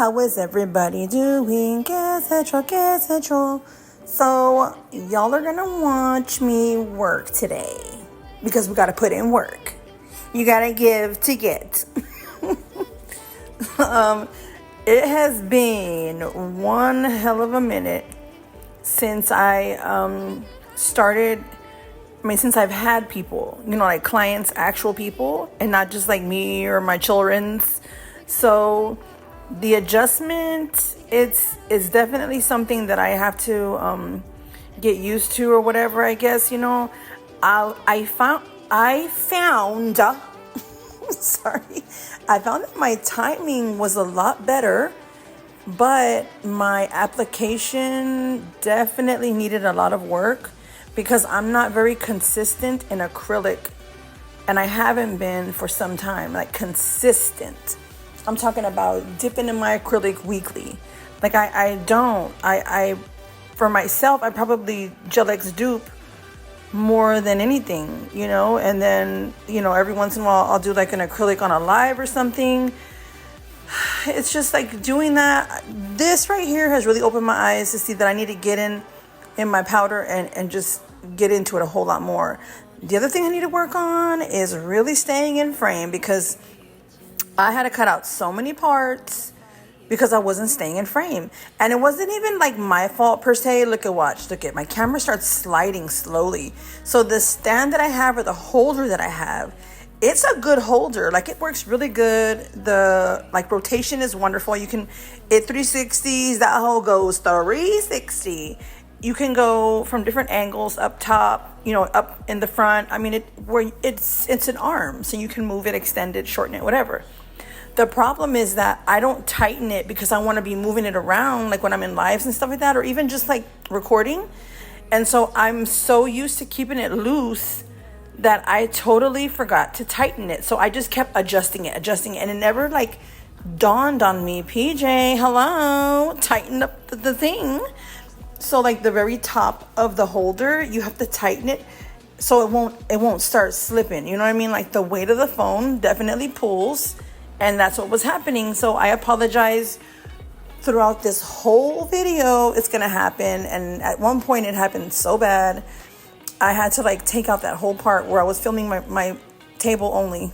How is everybody doing? Que se So, y'all are gonna watch me work today because we gotta put in work. You gotta give to get. It has been one hell of a minute since I started. Since I've had people, like clients, actual people, and not just like me or my children's. So the adjustment, it's definitely something that I have to get used to or whatever, I guess. I found sorry, I found that my timing was a lot better, but my application definitely needed a lot of work because I'm not very consistent in acrylic, and I haven't been for some time, like consistent. I'm talking about dipping in my acrylic weekly. Like I for myself, I probably Gel-X dupe more than anything, and then, every once in a while I'll do like an acrylic on a live or something. It's just like doing that. This right here has really opened my eyes to see that I need to get in my powder and just get into it a whole lot more. The other thing I need to work on is really staying in frame because I had to cut out so many parts because I wasn't staying in frame. And it wasn't even like my fault per se. Look at my camera starts sliding slowly. So the stand that I have or the holder that I have, it's a good holder. Like it works really good. The rotation is wonderful. It 360s, that hole goes 360. You can go from different angles up top, up in the front. It's an arm, so you can move it, extend it, shorten it, whatever. The problem is that I don't tighten it because I want to be moving it around, like when I'm in lives and stuff like that, or even just like recording. And so I'm so used to keeping it loose that I totally forgot to tighten it. So I just kept adjusting it, and it never dawned on me, PJ, hello, tighten up the thing. So the very top of the holder, you have to tighten it so it won't start slipping. You know what I mean? Like the weight of the phone definitely pulls, and that's what was happening. So I apologize throughout this whole video. It's gonna happen, and at one point it happened so bad I had to take out that whole part where I was filming my table only.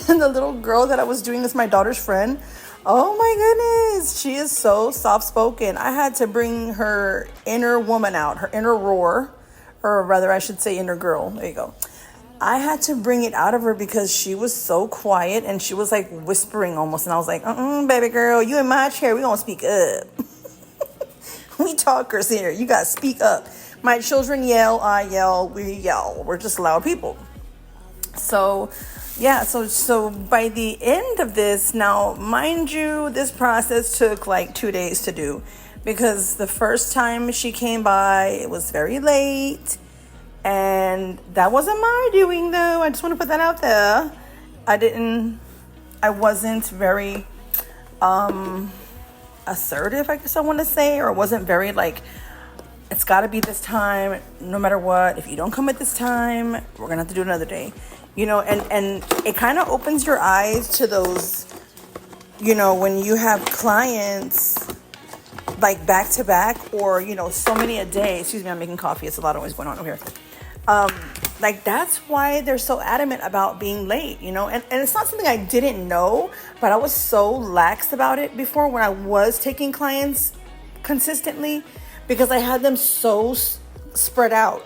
And the little girl that I was doing is my daughter's friend. Oh my goodness, she is so soft-spoken. I had to bring her inner woman out, her inner roar, or rather I should say inner girl. There you go. I had to bring it out of her because she was so quiet and she was whispering almost. And I was like, baby girl, you in my chair, we gonna speak up. We talkers here, you gotta speak up. My children yell, I yell, we yell. We're just loud people. So yeah, so by the end of this, now, mind you, this process took 2 days to do because the first time she came by, it was very late, and that wasn't my doing, though. I just want to put that out there. I wasn't very assertive, I guess I want to say, or wasn't very it's got to be this time, no matter what. If you don't come at this time, we're going to have to do another day. And it kind of opens your eyes to those, when you have clients back to back or, so many a day. Excuse me, I'm making coffee. It's a lot of noise going on over here. That's why they're so adamant about being late, and it's not something I didn't know, but I was so lax about it before when I was taking clients consistently because I had them so spread out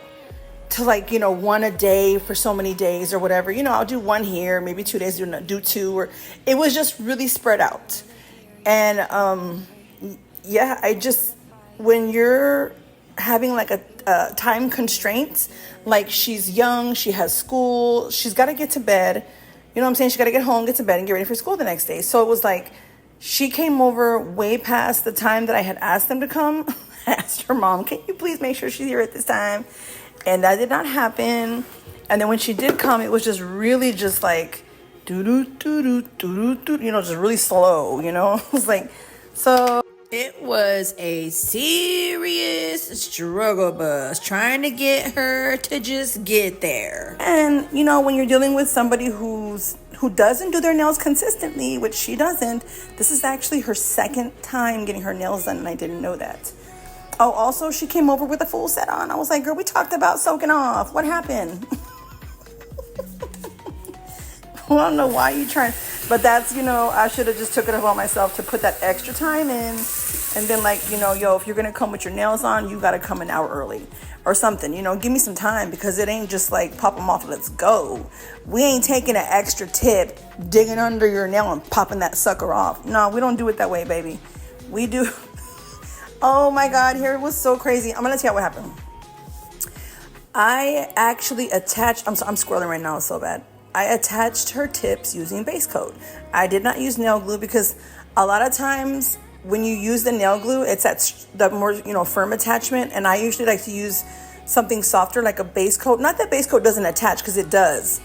to one a day for so many days or whatever. I'll do one here, maybe 2 days, do two, or it was just really spread out. And when you're having a time constraint, she's young, she has school, she's got to get to bed, you know what I'm saying? She got to get home, get to bed, and get ready for school the next day. So it was she came over way past the time that I had asked them to come. I asked her mom, can you please make sure she's here at this time? And that did not happen. And then when she did come, it was just really just just really slow, It was so It was a serious struggle bus trying to get her to just get there. And when you're dealing with somebody who doesn't do their nails consistently, which she doesn't, this is actually her second time getting her nails done, and I didn't know that. Oh, also she came over with a full set on. I was like, girl, we talked about soaking off. What happened? I don't know why you trying, but that's, I should have just took it upon myself to put that extra time in, and then if you're going to come with your nails on, you got to come an hour early or something, give me some time, because it ain't just like pop them off, let's go. We ain't taking an extra tip, digging under your nail and popping that sucker off. No, we don't do it that way, baby. We do. Oh my God, here it was so crazy. I'm going to tell you what happened. I actually attached, I'm squirreling right now, it's so bad. I attached her tips using base coat. I did not use nail glue, because a lot of times when you use the nail glue, it's the more, firm attachment. And I usually like to use something softer, like a base coat. Not that base coat doesn't attach, because it does.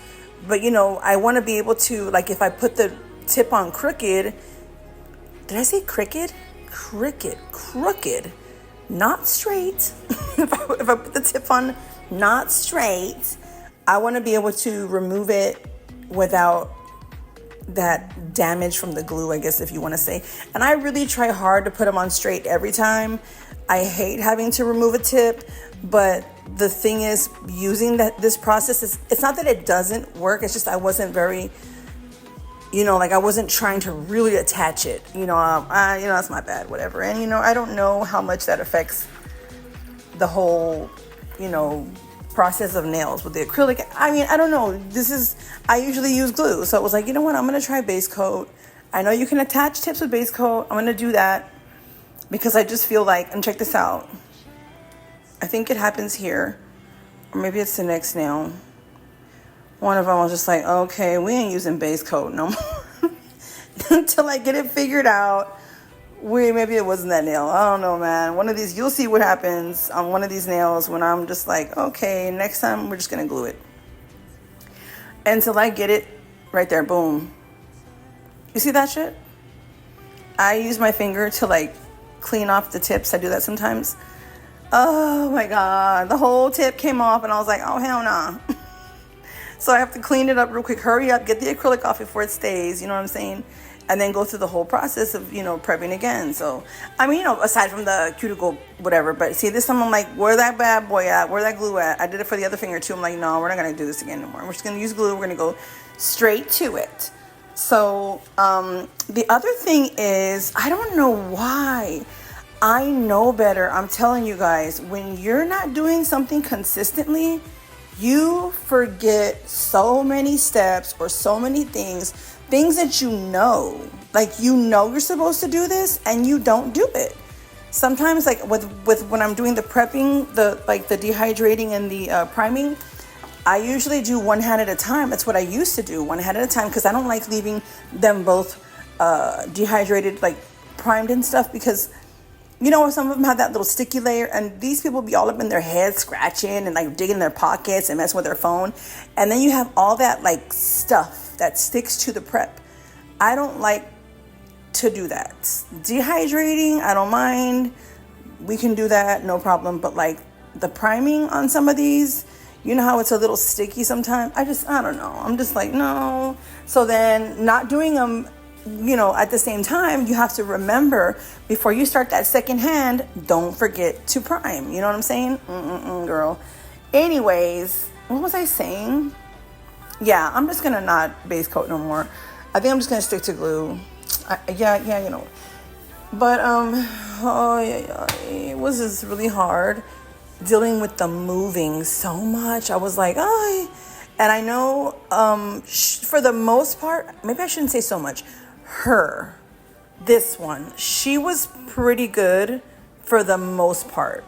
But, I want to be able to, like, if I put the tip on crooked, did I say crooked? Crooked, not straight. if I put the tip on not straight, I want to be able to remove it without that damage from the glue, I guess, if you want to say. And I really try hard to put them on straight every time. I hate having to remove a tip, but the thing is, using this process it's not that it doesn't work. It's just I wasn't very, I wasn't trying to really attach it. That's my bad, whatever. And I don't know how much that affects the whole, process of nails with the acrylic. I don't know. I usually use glue. So it was like, you know what? I'm going to try base coat. I know you can attach tips with base coat. I'm going to do that because I just feel like, and check this out. I think it happens here, or maybe it's the next nail. One of them was just like, okay, we ain't using base coat no more until I get it figured out. Maybe it wasn't that nail. I don't know, man. One of these, you'll see what happens on one of these nails when I'm just like, okay, next time we're just going to glue it. Until I get it right there. Boom. You see that shit? I use my finger to clean off the tips. I do that sometimes. Oh my God. The whole tip came off and I was like, oh, hell nah. So I have to clean it up real quick. Hurry up. Get the acrylic off before it stays. You know what I'm saying? And then go through the whole process of, prepping again. So, aside from the cuticle, whatever. But see, this time I'm like, where that bad boy at? Where that glue at? I did it for the other finger too. I'm like, no, we're not going to do this again anymore. We're just going to use glue. We're going to go straight to it. So, the other thing is, I don't know why. I know better. I'm telling you guys, when you're not doing something consistently, you forget so many steps or so many things that you're supposed to do this and you don't do it. Sometimes with when I'm doing the prepping, the dehydrating and the priming, I usually do one hand at a time. That's what I used to do, one hand at a time, because I don't like leaving them both dehydrated, primed and stuff, because some of them have that little sticky layer, and these people be all up in their heads scratching and digging in their pockets and messing with their phone, and then you have all that stuff that sticks to the prep. I don't like to do that. Dehydrating, I don't mind. We can do that, no problem. But the priming on some of these, how it's a little sticky sometimes. I don't know. I'm just like, no. So then not doing them, at the same time, you have to remember before you start that second hand, don't forget to prime. You know what I'm saying? Girl. Anyways, what was I saying? Yeah, I'm just going to not base coat no more. I think I'm just going to stick to glue. But, it was just really hard dealing with the moving so much. I was like, oh, and I know for the most part, maybe I shouldn't say so much. This one, she was pretty good for the most part.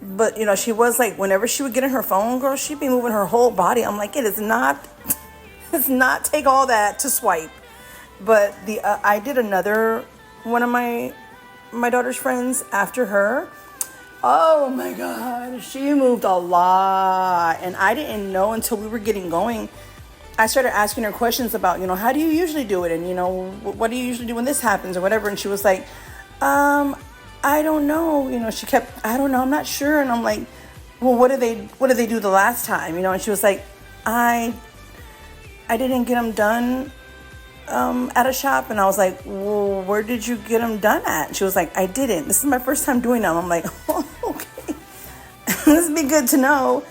But, she was whenever she would get in her phone, girl, she'd be moving her whole body. I'm like, it's not take all that to swipe. But I did another one of my daughter's friends after her. Oh my God, she moved a lot. And I didn't know until we were getting going. I started asking her questions about, how do you usually do it? And, what do you usually do when this happens or whatever? And she was like, Um, I don't know. She kept, I don't know, I'm not sure. And I'm like, well, what did they do the last time? And she was like, I I didn't get them done at a shop. And I was like, well, where did you get them done at? She was like, I didn't. This is my first time doing them. I'm like, oh, okay. This would be good to know.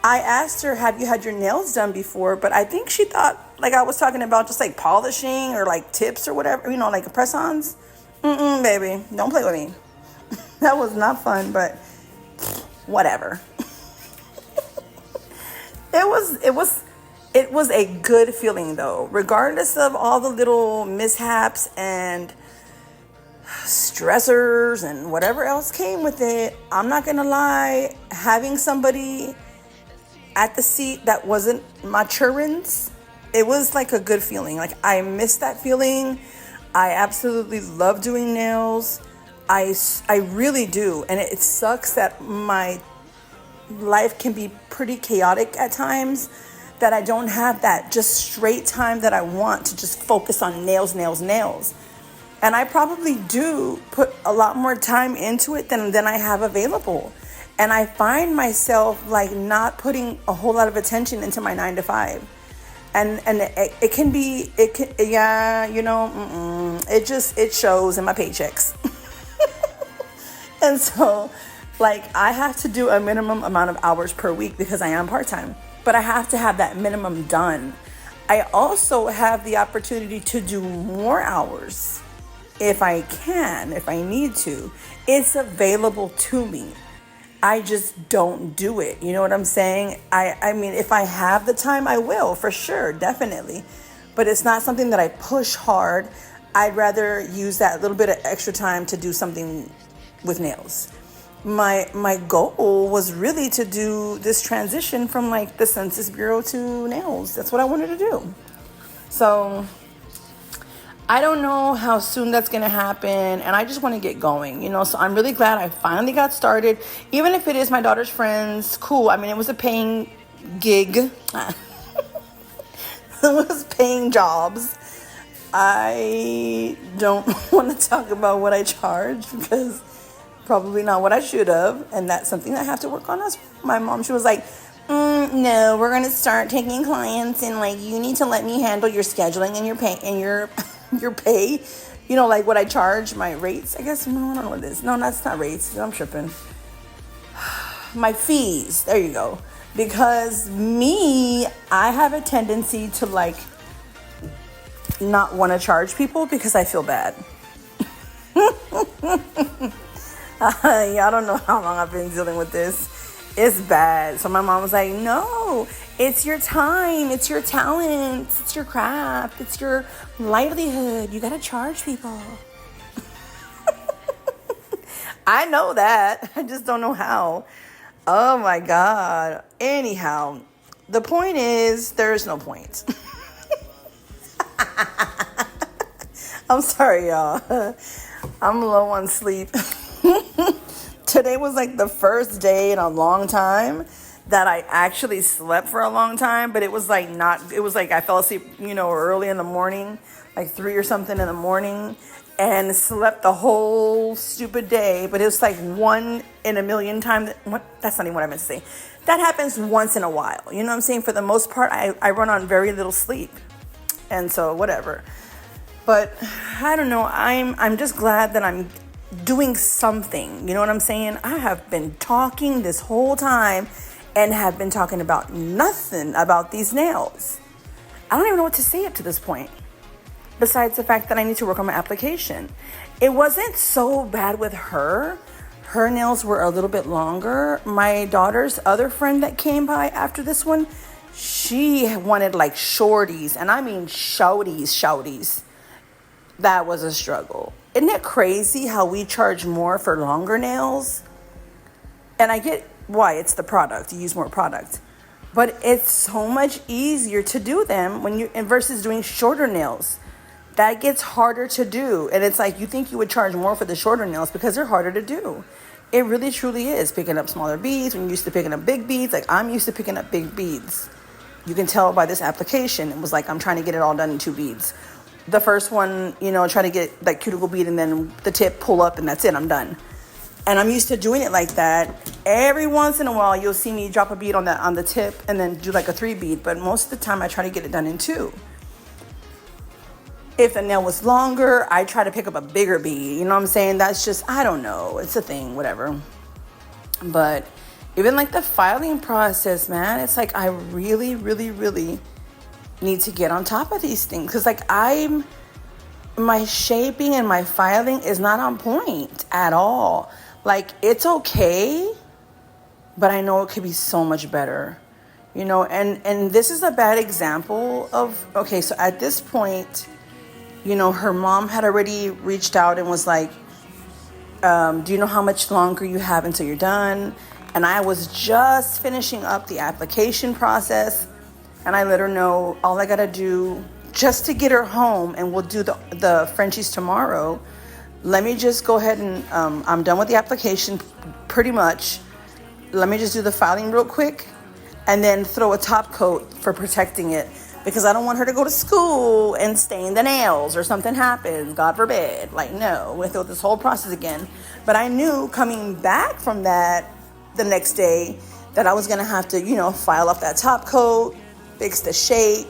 I asked her, have you had your nails done before? But I think she thought like I was talking about just like polishing or like tips or whatever, like press-ons. Baby, don't play with me. That was not fun, but whatever. It was a good feeling though, regardless of all the little mishaps and stressors and whatever else came with it. I'm not gonna lie, having somebody at the seat that wasn't my children's, it was like a good feeling. Like I miss that feeling. I absolutely love doing nails. I really do. And it sucks that my life can be pretty chaotic at times, that I don't have that just straight time that I want to just focus on nails, nails, nails. And I probably do put a lot more time into it than I have available. And I find myself like not putting a whole lot of attention into my 9 to 5. And it can be, yeah, it shows in my paychecks. And so like I have to do a minimum amount of hours per week because I am part-time, but I have to have that minimum done. I also have the opportunity to do more hours if I can, if I need to. It's available to me. I just don't do it. You know what I'm saying? I mean, if I have the time, I will, for sure, definitely. But it's not something that I push hard. I'd rather use that little bit of extra time to do something with nails. My goal was really to do this transition from like the Census Bureau to nails. That's what I wanted to do. So I don't know how soon that's going to happen, and I just want to get going, so I'm really glad I finally got started. Even if it is my daughter's friends, cool. I mean, it was a paying gig. It was paying jobs. I don't want to talk about what I charge because probably not what I should have, and that's something I have to work on. As my mom, she was like, no, we're going to start taking clients, and like you need to let me handle your scheduling and your pay and your pay, like what I charge, my rates, I guess. No, I don't know what it is. No, that's not rates. I'm tripping. My fees. There you go. Because I have a tendency to like not want to charge people because I feel bad. I don't know how long I've been dealing with this. It's bad. So my mom was like, no, it's your time, it's your talent, it's your craft, it's your livelihood. You gotta charge people. I know that. I just don't know how. Oh my God. Anyhow, the point is, there's no point. I'm sorry, y'all. I'm low on sleep. Today was like the first day in a long time that I actually slept for a long time, but it was like I fell asleep, early in the morning, like 3 or something in the morning, and slept the whole stupid day. But it was like 1 in a million times. That's not even what I meant to say. That happens once in a while. You know what I'm saying? For the most part, I run on very little sleep. And so whatever. But I don't know. I'm just glad that I'm doing something. You know what I'm saying? I have been talking this whole time and have been talking about nothing about these nails. I don't even know what to say up to this point, besides the fact that I need to work on my application. It wasn't so bad with her. Her nails were a little bit longer. My daughter's other friend that came by after this one, she wanted like shorties, and I mean shouties. That was a struggle. Isn't it crazy how we charge more for longer nails? And I get why, it's the product. You use more product. But it's so much easier to do them versus doing shorter nails. That gets harder to do. And it's like you think you would charge more for the shorter nails because they're harder to do. It really truly is. Picking up smaller beads when you're used to picking up big beads. Like I'm used to picking up big beads. You can tell by this application. It was like I'm trying to get it all done in 2 beads. the first one, try to get that cuticle bead and then the tip, pull up, and that's it, I'm done. And I'm used to doing it like that. Every once in a while, you'll see me drop a bead on the tip and then do like a 3 bead. But most of the time, I try to get it done in 2. If the nail was longer, I try to pick up a bigger bead. You know what I'm saying? That's just, I don't know. It's a thing, whatever. But even like the filing process, man, it's like I really, really, really need to get on top of these things. Because like my shaping and my filing is not on point at all. Like, it's okay, but I know it could be so much better, and this is a bad example of, okay, so at this point, her mom had already reached out and was like, do you know how much longer you have until you're done? And I was just finishing up the application process, and I let her know all I gotta do just to get her home, and we'll do the Frenchies tomorrow. Let me just go ahead and I'm done with the application pretty much. Let me just do the filing real quick and then throw a top coat for protecting it, because I don't want her to go to school and stain the nails or something happens, God forbid. Like, no, we'll throw this whole process again. But I knew coming back from that the next day that I was going to have to, file off that top coat, fix the shape,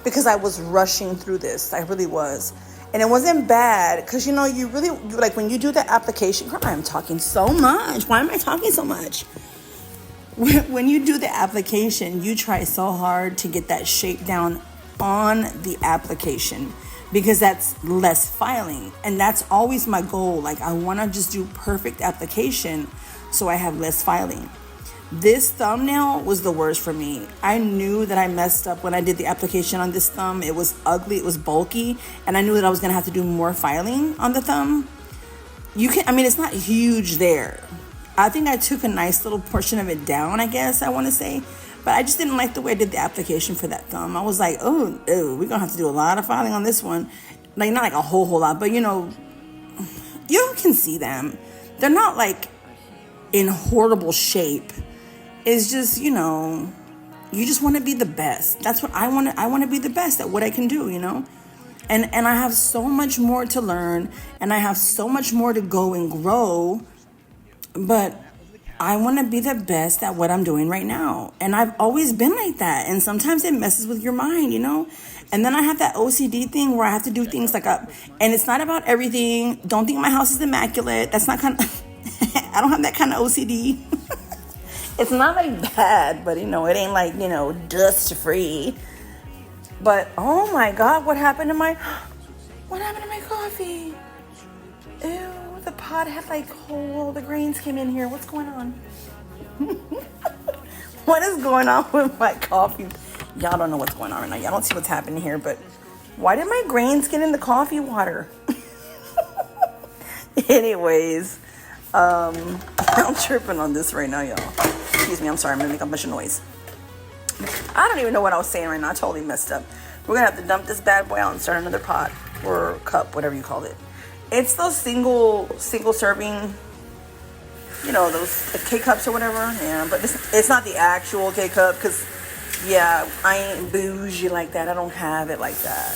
because I was rushing through this. I really was. And it wasn't bad because, you really, like when you do the application, girl, I'm talking so much. Why am I talking so much? When you do the application, you try so hard to get that shape down on the application, because that's less filing. And that's always my goal. Like, I want to just do perfect application so I have less filing. This thumbnail was the worst for me. I knew that I messed up when I did the application on this thumb. It was ugly, it was bulky, and I knew that I was gonna have to do more filing on the thumb. It's not huge there. I think I took a nice little portion of it down, I guess I wanna say, but I just didn't like the way I did the application for that thumb. I was like, oh, we're gonna have to do a lot of filing on this one. Like, not like a whole lot, but you can see them. They're not like in horrible shape. It's just, you just want to be the best. That's what I want. I want to be the best at what I can do, And I have so much more to learn, and I have so much more to go and grow. But I want to be the best at what I'm doing right now. And I've always been like that. And sometimes it messes with your mind, And then I have that OCD thing where I have to do things like and it's not about everything. Don't think my house is immaculate. That's not kind of, I don't have that kind of OCD. It's not like bad, but it ain't like, dust free. But oh my God, what happened to my coffee? Ew, the pot had like the grains came in here. What's going on? What is going on with my coffee? Y'all don't know what's going on right now. Y'all don't see what's happening here, but why did my grains get in the coffee water? Anyways, I'm tripping on this right now, y'all. Excuse me, I'm sorry, I'm gonna make a bunch of noise. I don't even know what I was saying right now. I totally messed up. We're gonna have to dump this bad boy out and start another pot or cup, whatever you call it. It's those single serving, those K-cups or whatever. Yeah, but it's not the actual K-cup, because, yeah, I ain't bougie like that. I don't have it like that.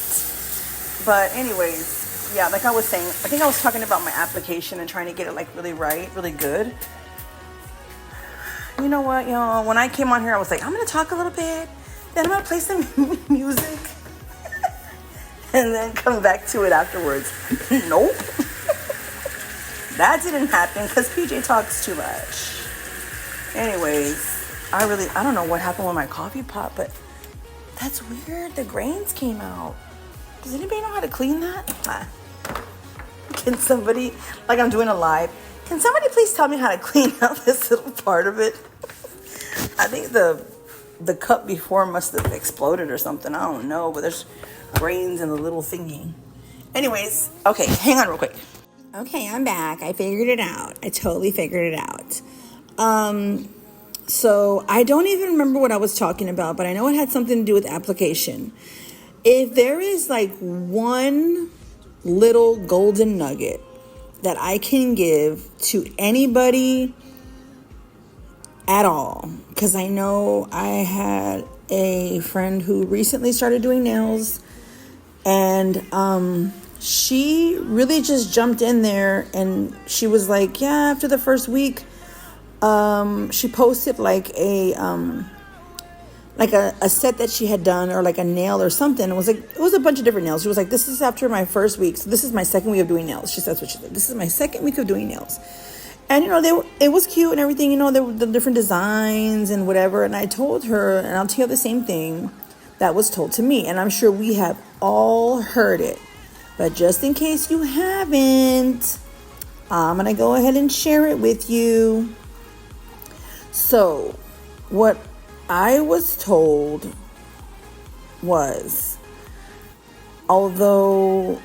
But anyways, yeah, like I was saying, I think I was talking about my application and trying to get it like really right, really good. You know what, y'all? When I came on here, I was like, I'm going to talk a little bit, then I'm going to play some music, and then come back to it afterwards. Nope. That didn't happen because PJ talks too much. Anyways, I don't know what happened with my coffee pot, but that's weird. The grains came out. Does anybody know how to clean that? Can somebody, like I'm doing a live, can somebody please tell me how to clean out this little part of it? I think the cup before must have exploded or something. I don't know, but there's grains in the little thingy. Anyways, okay, hang on real quick. Okay, I'm back. I figured it out. I totally figured it out. So I don't even remember what I was talking about, but I know it had something to do with application. If there is like one little golden nugget that I can give to anybody at all, because I know I had a friend who recently started doing nails, And she really just jumped in there, and she was like, yeah, after the first week, she posted like a set that she had done, or like a nail or something. It was a bunch of different nails. She was like, this is after my first week, so this is my second week of doing nails. That's what she said. This is my second week of doing nails. And it was cute and everything. There were the different designs and whatever. And I told her, and I'll tell you the same thing that was told to me, and I'm sure we have all heard it, but just in case you haven't, I'm gonna go ahead and share it with you. So what I was told was, although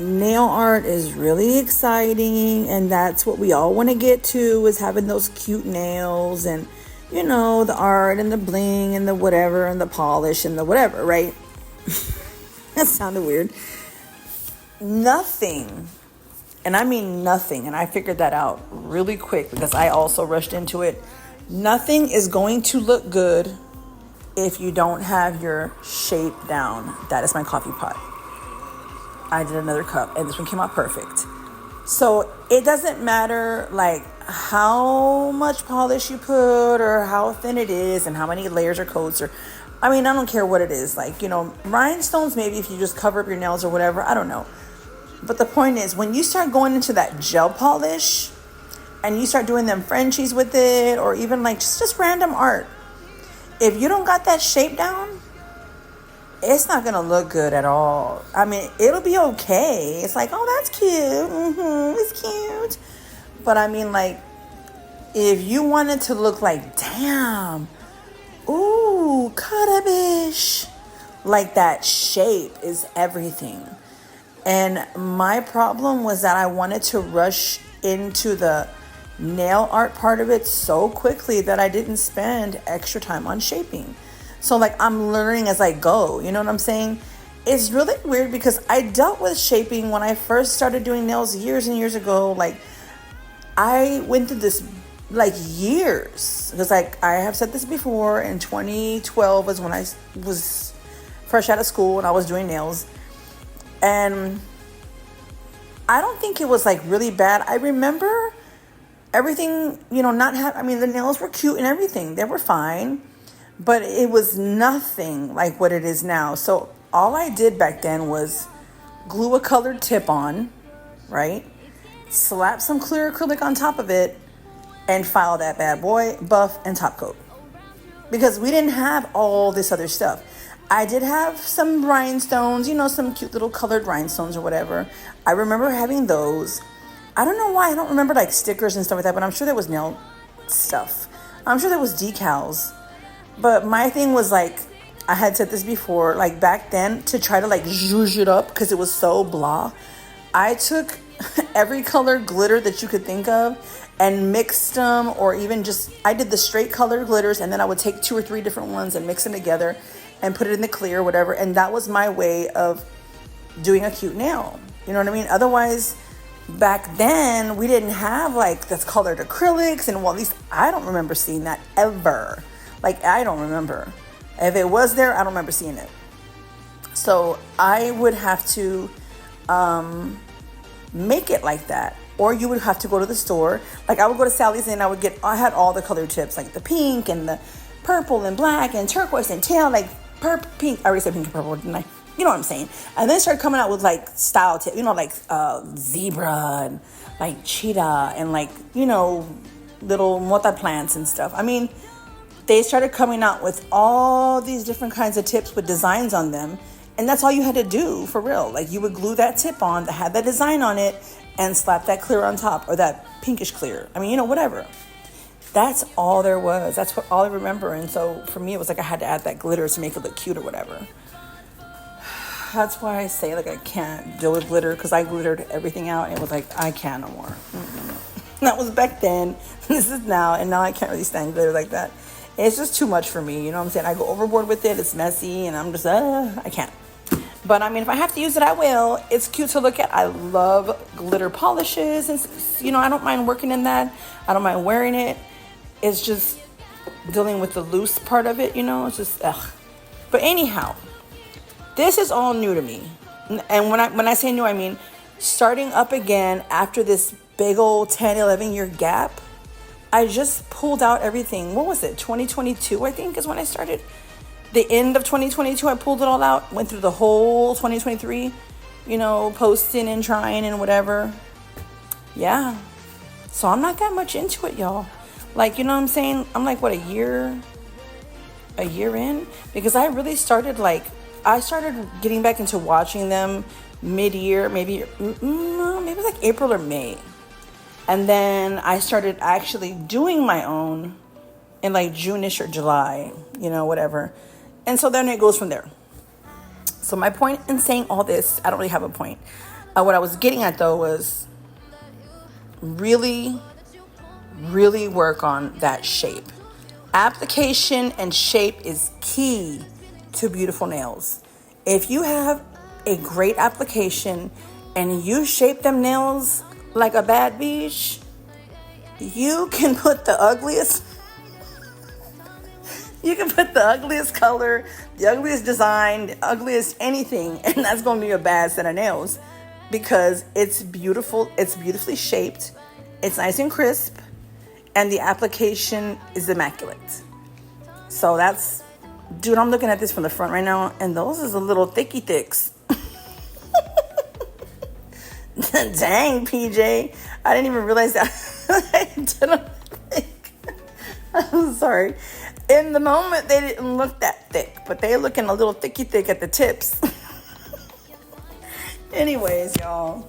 nail art is really exciting, and that's what we all want to get to, is having those cute nails and the art and the bling and the whatever and the polish and the whatever, right? That sounded weird. Nothing, and I mean nothing, and I figured that out really quick because I also rushed into it. Nothing is going to look good if you don't have your shape down. That is my coffee pot. I did another cup, and this one came out perfect. So it doesn't matter like how much polish you put or how thin it is and how many layers or coats, or I don't care what it is. Like, rhinestones, maybe if you just cover up your nails or whatever, I don't know. But the point is, when you start going into that gel polish and you start doing them Frenchies with it, or even like just random art, if you don't got that shape down, it's not gonna look good at all. It'll be okay. It's like, oh, that's cute. It's cute. But like, if you want it to look like, damn, ooh, karabish, like, that shape is everything. And my problem was that I wanted to rush into the nail art part of it so quickly that I didn't spend extra time on shaping. So like, I'm learning as I go, you know what I'm saying? It's really weird because I dealt with shaping when I first started doing nails years and years ago. Like, I went through this like years, because like I have said this before, in 2012 was when I was fresh out of school and I was doing nails, and I don't think it was like really bad. I remember everything, the nails were cute and everything, they were fine, but it was nothing like what it is now. So all I did back then was glue a colored tip on, right? Slap some clear acrylic on top of it and file that bad boy, buff and top coat. Because we didn't have all this other stuff. I did have some rhinestones, some cute little colored rhinestones or whatever. I remember having those. I don't know why I don't remember like stickers and stuff like that, but I'm sure there was nail stuff. I'm sure there was decals. But my thing was like, I had said this before, like back then, to try to like zhuzh it up because it was so blah, I took every color glitter that you could think of and mixed them, or even just, I did the straight colored glitters, and then I would take 2 or 3 different ones and mix them together and put it in the clear or whatever. And that was my way of doing a cute nail. You know what I mean? Otherwise, back then, we didn't have like this colored acrylics, and well, at least I don't remember seeing that ever. Like, I don't remember. If it was there, I don't remember seeing it. So I would have to make it like that. Or you would have to go to the store. Like, I would go to Sally's and I had all the colored tips, like the pink and the purple and black and turquoise and teal, like purple, pink. I already said pink and purple, didn't I? You know what I'm saying? And then started coming out with like style tips, like zebra and like cheetah and like, little mota plants and stuff. They started coming out with all these different kinds of tips with designs on them. And that's all you had to do, for real. Like, you would glue that tip on that had that design on it and slap that clear on top, or that pinkish clear. Whatever. That's all there was. That's all I remember. And so for me, it was like I had to add that glitter to make it look cute or whatever. That's why I say, like, I can't deal with glitter, because I glittered everything out. And it was like, I can't no more. That was back then. This is now. And now I can't really stand glitter like that. It's just too much for me. You know what I'm saying? I go overboard with it. It's messy. And I'm just, I can't. But if I have to use it, I will. It's cute to look at. I love glitter polishes. And, I don't mind working in that. I don't mind wearing it. It's just dealing with the loose part of it, It's just, ugh. But anyhow, This is all new to me. And when I say new, I mean starting up again after this big old 10, 11 year gap. I just pulled out everything. What was it? 2022, I think, is when I started. The end of 2022, I pulled it all out. Went through the whole 2023, posting and trying and whatever. Yeah. So I'm not that much into it, y'all. Like, you know what I'm saying? I'm like, what, a year in? Because I really started getting back into watching them mid-year, maybe it was like April or May. And then I started actually doing my own in like June-ish or July, whatever. And so then it goes from there. So my point in saying all this, I don't really have a point. What I was getting at though was really, really work on that shape. Application and shape is key to beautiful nails. If you have a great application and you shape them nails like a bad bitch, you can put the ugliest color, the ugliest design, the ugliest anything, and that's going to be a bad set of nails because it's beautiful, it's beautifully shaped, it's nice and crisp, and the application is immaculate. So that's, dude, I'm looking at this from the front right now, and those is a little thicky thicks. Dang, PJ. I didn't even realize that. I didn't think. I'm sorry. In the moment, they didn't look that thick, but they're looking a little thicky thick at the tips. Anyways, y'all,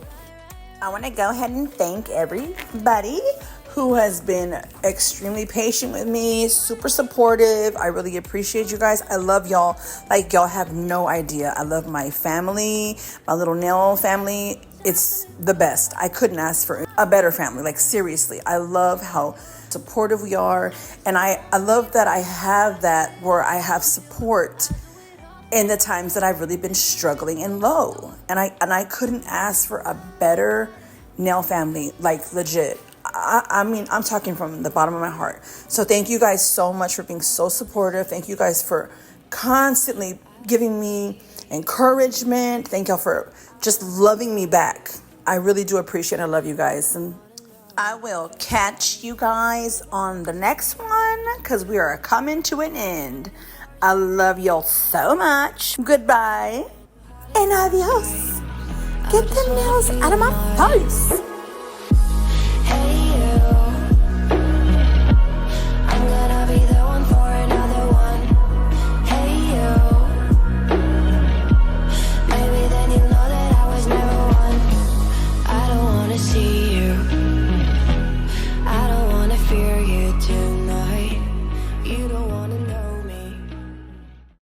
I want to go ahead and thank everybody who has been extremely patient with me, super supportive. I really appreciate you guys. I love y'all. Like, y'all have no idea. I love my family, my little nail family. It's the best. I couldn't ask for a better family. Like, seriously, I love how supportive we are. And I love that I have that where I have support in the times that I've really been struggling and low. And I couldn't ask for a better nail family, like legit. I mean, I'm talking from the bottom of my heart. So thank you guys so much for being so supportive. Thank you guys for constantly giving me encouragement. Thank y'all for just loving me back. I really do appreciate it. I love you guys. And I will catch you guys on the next one because we are coming to an end. I love y'all so much. Goodbye and adios. Get them nails out of my face.